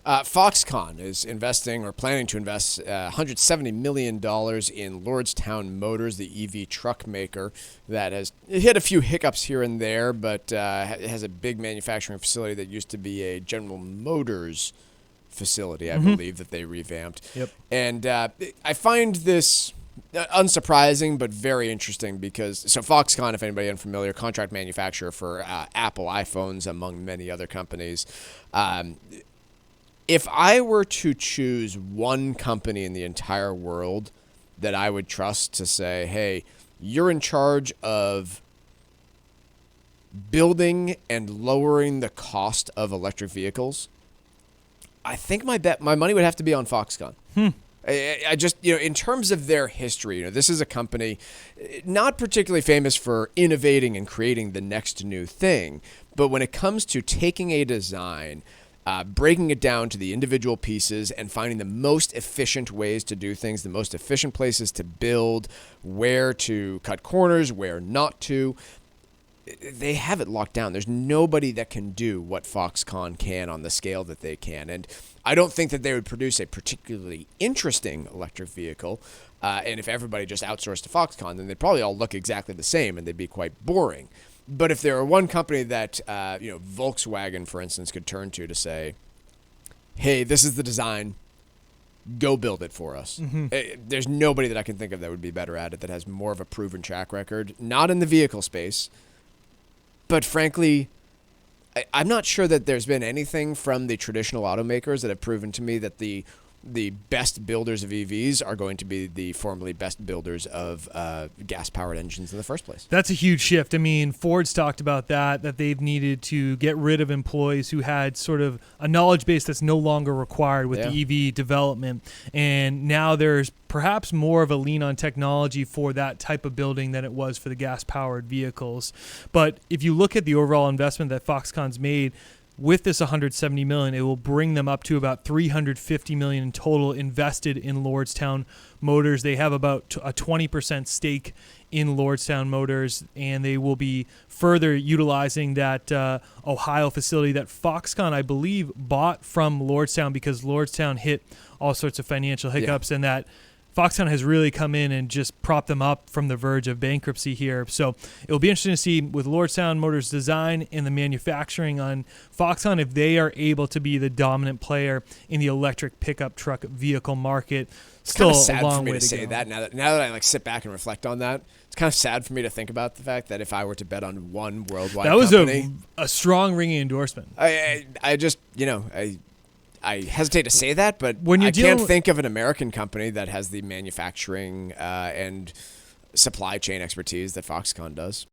Foxconn is investing or planning to invest $170 million in Lordstown Motors, the EV truck maker that has hit a few hiccups here and there, but it has a big manufacturing facility that used to be a General Motors facility, I believe, that they revamped. Yep. And I find this unsurprising, but very interesting because, so Foxconn, if anybody unfamiliar, contract manufacturer for Apple iPhones, among many other companies. If I were to choose one company in the entire world that I would trust to say, hey, you're in charge of building and lowering the cost of electric vehicles, I think my money would have to be on Foxconn. I just, in terms of their history, this is a company not particularly famous for innovating and creating the next new thing, but when it comes to taking a design, breaking it down to the individual pieces and finding the most efficient ways to do things, the most efficient places to build, where to cut corners, where not to. They have it locked down. There's nobody that can do what Foxconn can on the scale that they can. And I don't think that they would produce a particularly interesting electric vehicle. And if everybody just outsourced to Foxconn, then they'd probably all look exactly the same and they'd be quite boring. But if there were one company that, Volkswagen, for instance, could turn to say, hey, this is the design, go build it for us. There's nobody that I can think of that would be better at it, that has more of a proven track record, not in the vehicle space, but frankly, I'm not sure that there's been anything from the traditional automakers that have proven to me that the best builders of EVs are going to be the formerly best builders of gas-powered engines in the first place. That's a huge shift. I mean, Ford's talked about that they've needed to get rid of employees who had sort of a knowledge base that's no longer required with the EV development. And now there's perhaps more of a lean on technology for that type of building than it was for the gas-powered vehicles. But if you look at the overall investment that Foxconn's made, with this $170 million, it will bring them up to about $350 million in total invested in Lordstown Motors. They have about a 20% stake in Lordstown Motors, and they will be further utilizing that Ohio facility that Foxconn, I believe, bought from Lordstown because Lordstown hit all sorts of financial hiccups, and that Foxconn has really come in and just propped them up from the verge of bankruptcy here. So it'll be interesting to see with Lordstown Motors' design and the manufacturing on Foxconn if they are able to be the dominant player in the electric pickup truck vehicle market. Still It's kind of sad a long for me way to say go. that now that I sit back and reflect on that. It's kind of sad for me to think about the fact that if I were to bet on one worldwide That was company, a strong ringing endorsement. I just I hesitate to say that, but When you're I can't dealing- think of an American company that has the manufacturing and supply chain expertise that Foxconn does.